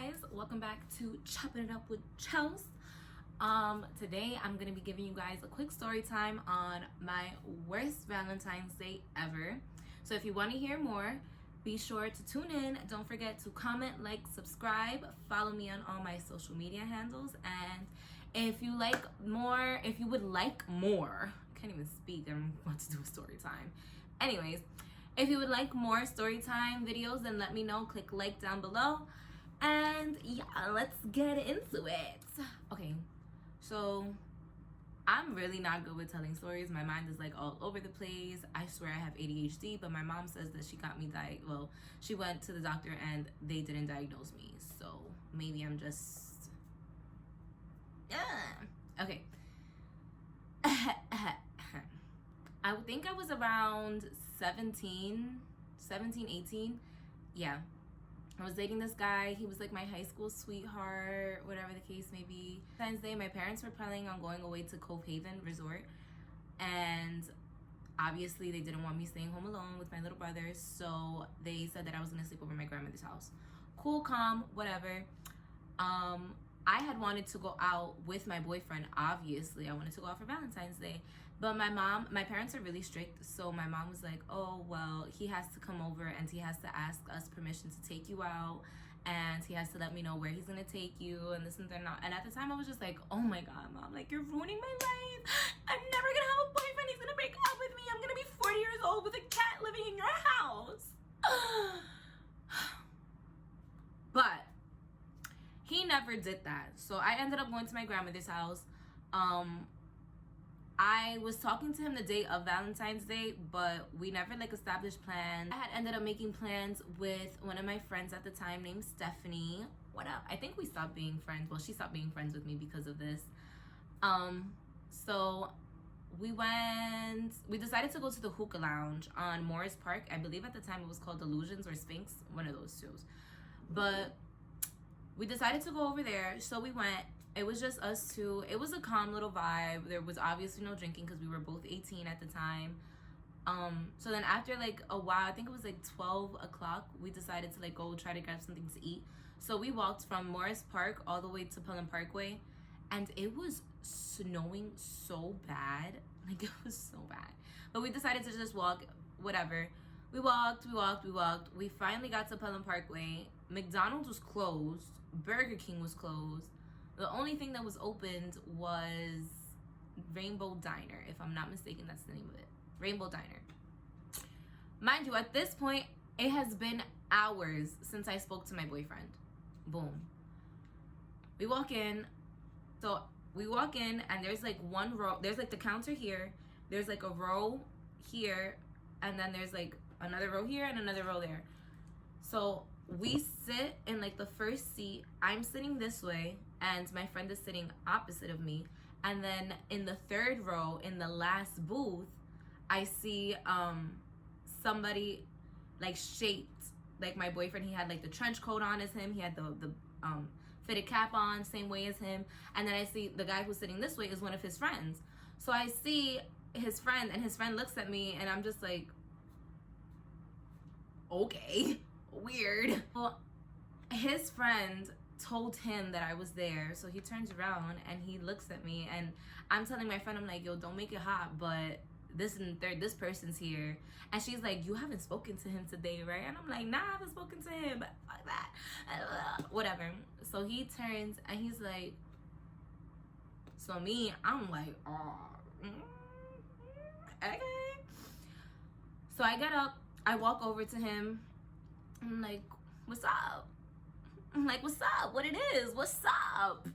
guys, welcome back to Chopping It Up with Chels. Today I'm gonna be giving you guys a quick story time on my worst Valentine's Day ever. So if you want to hear more, be sure to tune in. Don't forget to comment, like, subscribe, follow me on all my social media handles, and if you would like more, I can't even speak, I'm about to do a story time. Anyways, if you would like more story time videos, then let me know. Click like down below. And yeah, let's get into it. Okay, so I'm really not good with telling stories. My mind is like all over the place. I swear I have ADHD, but my mom says that she got me she went to the doctor and they didn't diagnose me. So maybe I'm just, okay. I would think I was around 17, 18. Yeah. I was dating this guy. He was like my high school sweetheart, whatever the case may be. Valentine's Day, my parents were planning on going away to Cove Haven Resort. And obviously they didn't want me staying home alone with my little brother. So they said that I was gonna sleep over at my grandmother's house. Cool, calm, whatever. I had wanted to go out with my boyfriend. Obviously, I wanted to go out for Valentine's Day. But my parents are really strict. So my mom was like, oh, well, he has to come over and he has to ask us permission to take you out. And he has to let me know where he's going to take you and this and that. And at the time, I was just like, oh my God, Mom, like, you're ruining my life. I'm never going to have a boyfriend. He's going to break up with me. I'm going to be 40 years old with a cat living in your house. But he never did that. So I ended up going to my grandmother's house. I was talking to him the day of Valentine's Day, but we never established plans. I had ended up making plans with one of my friends at the time named Stephanie. What up? I think we stopped being friends. Well, she stopped being friends with me because of this. So we decided to go to the hookah lounge on Morris Park. I believe at the time it was called Illusions or Sphinx, one of those two. But we decided to go over there, so we went. It was just us two. It was a calm little vibe. There was obviously no drinking because we were both 18 at the time. So then after a while, I think it was 12 o'clock, we decided to go try to grab something to eat. So we walked from Morris Park all the way to Pelham Parkway, and it was snowing so bad. It was so bad. But we decided to just walk, whatever. We walked. We finally got to Pelham Parkway. McDonald's was closed. Burger King was closed. The only thing that was opened was Rainbow Diner. If I'm not mistaken, that's the name of it. Rainbow Diner. Mind you, at this point, it has been hours since I spoke to my boyfriend. Boom. We walk in. So we walk in and there's one row. There's the counter here. There's a row here. And then there's another row here and another row there. So we sit in the first seat. I'm sitting this way and my friend is sitting opposite of me. And then in the third row, in the last booth, I see somebody shaped like my boyfriend. He had the trench coat on as him. He had the fitted cap on, same way as him. And then I see the guy who's sitting this way is one of his friends. So I see his friend and his friend looks at me and I'm just like, okay, weird. Well, his friend told him that I was there, so he turns around and he looks at me and I'm telling my friend, I'm like, yo, don't make it hot, but this person's here. And she's like, you haven't spoken to him today, right? And I'm like, nah, I haven't spoken to him, but fuck that, whatever. So he turns and he's like, so me, I'm like, oh, okay. So I get up, I walk over to him. I'm like, what's up? I'm like, what's up? What it is? What's up?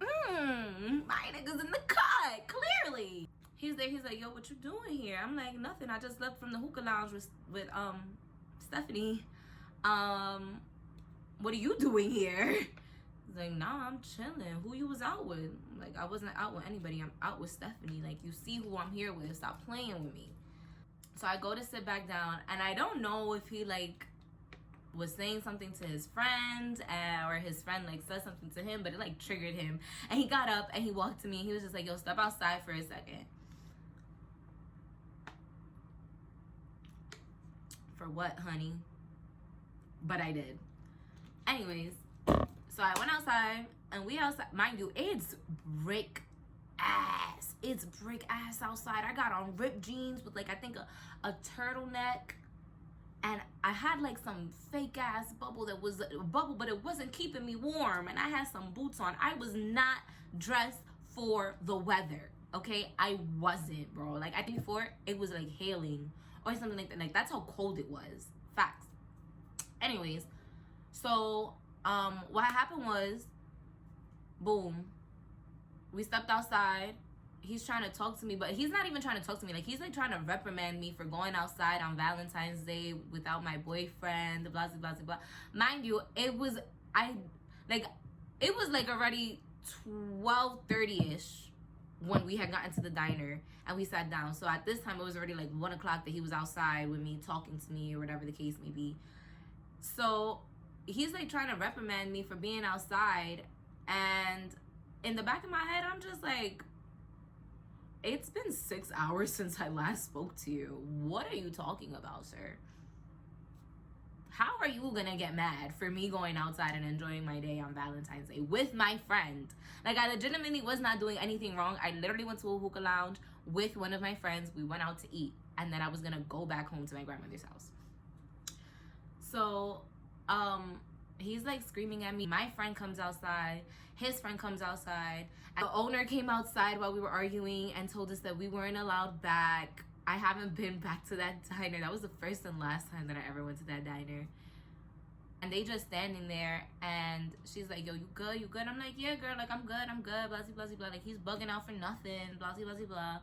My nigga's in the cut, clearly. He's there, he's like, yo, what you doing here? I'm like, nothing. I just left from the hookah lounge with Stephanie. What are you doing here? He's like, nah, I'm chilling. Who you was out with? I'm like, I wasn't out with anybody. I'm out with Stephanie. You see who I'm here with. Stop playing with me. So I go to sit back down and I don't know if he was saying something to his friend or his friend said something to him, but it triggered him. And he got up and he walked to me and he was just like, yo, step outside for a second. For what, honey? But I did. Anyways, So I went outside, and we outside. Mind you, it's brick ass. It's brick ass outside. I got on ripped jeans with like, I think a turtleneck. And I had like some fake ass bubble that was a bubble, but it wasn't keeping me warm. And I had some boots on. I was not dressed for the weather. Okay, I wasn't, bro. Like, I think before it was like hailing or something like that. Like, that's how cold it was. Facts. Anyways, so what happened was, boom, we stepped outside. He's trying to talk to me, but he's not even trying to talk to me. Like, he's like trying to reprimand me for going outside on Valentine's Day without my boyfriend, blah blah blah blah. Mind you, it was like already 12:30ish when we had gotten to the diner and we sat down. So at this time it was already like 1 o'clock that he was outside with me, talking to me or whatever the case may be. So he's like trying to reprimand me for being outside, and in the back of my head I'm just like, it's been 6 hours since I last spoke to you. What are you talking about, sir? How are you gonna get mad for me going outside and enjoying my day on Valentine's Day with my friend? Like, I legitimately was not doing anything wrong. I literally went to a hookah lounge with one of my friends. We went out to eat, and then I was gonna go back home to my grandmother's house. So he's like screaming at me. My friend comes outside, his friend comes outside. The owner came outside while we were arguing and told us that we weren't allowed back. I haven't been back to that diner. That was the first and last time that I ever went to that diner. And they just standing there, and she's like, yo, you good? You good? I'm like, yeah, girl, like, I'm good, blah, blah, blah, blah. Like, he's bugging out for nothing, blah, blah, blah, blah.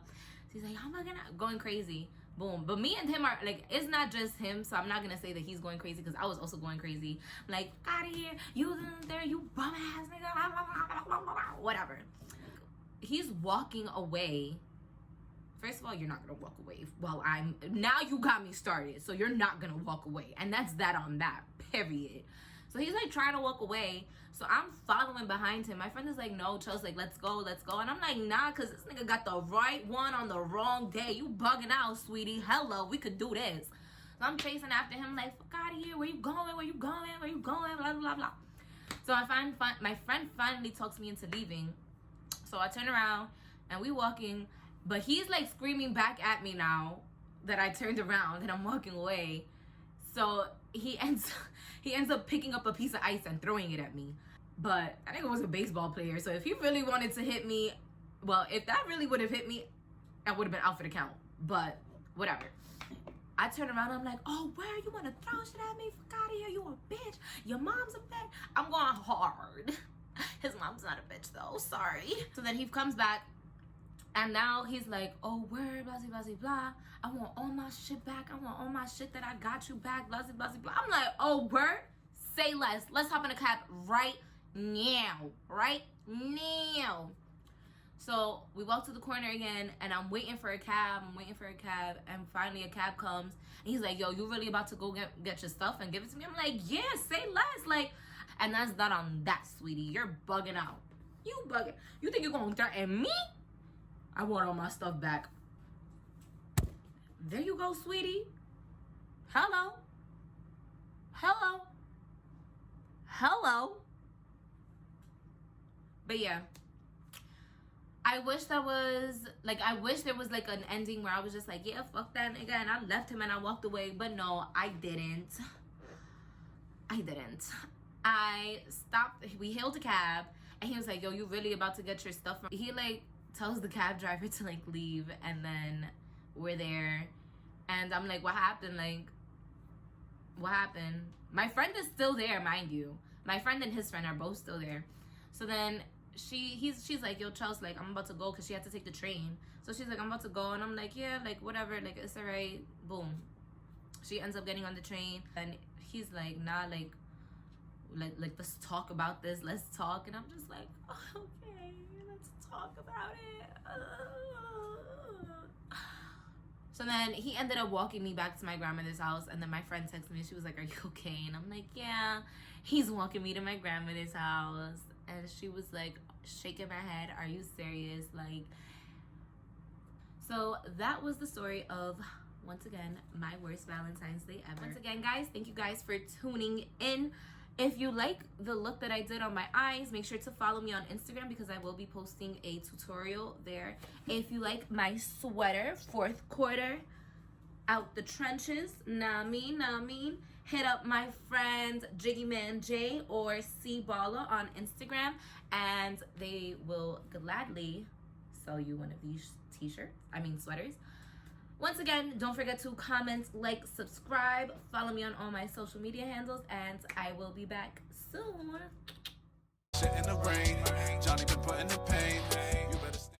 She's like, I'm bugging out, going crazy. Boom. But me and him are like, it's not just him, so I'm not gonna say that he's going crazy, because I was also going crazy. I'm like, out of here, you there, you bum ass nigga, whatever. He's walking away. First of all, you're not gonna walk away while now you got me started, so you're not gonna walk away, and that's that on that, period. So he's like trying to walk away, so I'm following behind him. My friend is like, no, Chelsea, like, let's go, and I'm like, nah, because this nigga got the right one on the wrong day. You bugging out, sweetie. Hello, we could do this. So I'm chasing after him like, fuck out of here, where you going, blah blah blah. So my friend finally talks me into leaving. So I turn around and we walking, but he's like screaming back at me now that I turned around and I'm walking away. So he ends up picking up a piece of ice and throwing it at me. But I think it was a baseball player. So if he really wanted to hit me, well, if that really would have hit me, I would have been out for the count. But whatever. I turn around, I'm like, oh, where you want to throw shit at me? Fuck out of here, you a bitch. Your mom's a bitch. I'm going hard. His mom's not a bitch though, sorry. So then he comes back, and now he's like, oh, word, blah, blah, blah, blah. I want all my shit back. I want all my shit that I got you back, blah, blah, blah, blah. I'm like, oh, word? Say less. Let's hop in a cab right now. Right now. So we walk to the corner again, and I'm waiting for a cab. And finally a cab comes. And he's like, yo, you really about to go get your stuff and give it to me? I'm like, yeah, say less. Like, and that's not on that, sweetie. You're bugging out. You bugging. You think you're going to threaten me? I want all my stuff back. There you go, sweetie. Hello. But yeah, I wish there was like an ending where I was just like, yeah, fuck that nigga, and I left him and I walked away. But no, I didn't. I stopped. We hailed a cab, and he was like, yo, you really about to get your stuff from? He like tells the cab driver to like leave, and then we're there, and I'm like, what happened? Like, what happened? My friend is still there, mind you. My friend and his friend are both still there. So then she's like, yo, Chelsea, like, I'm about to go, because she had to take the train. So she's like, I'm about to go, and I'm like, yeah, like, whatever, like, it's all right. Boom. She ends up getting on the train, and he's like, nah, like let's talk about this. Let's talk. And I'm just like, oh, okay, let's talk about it. So then he ended up walking me back to my grandmother's house, and then my friend texted me. She was like, are you okay? And I'm like, yeah. He's walking me to my grandmother's house, and she was like shaking my head, are you serious? Like, so that was the story of, once again, my worst Valentine's Day ever. Once again, guys, thank you guys for tuning in. If you like the look that I did on my eyes, make sure to follow me on Instagram because I will be posting a tutorial there. If you like my sweater, 4th quarter, out the trenches, nah mean, hit up my friend Jiggy Man J or C Balla on Instagram, and they will gladly sell you one of these sweaters. Once again, don't forget to comment, like, subscribe, follow me on all my social media handles, and I will be back soon. Shit in the rain, Johnny been putting the pain.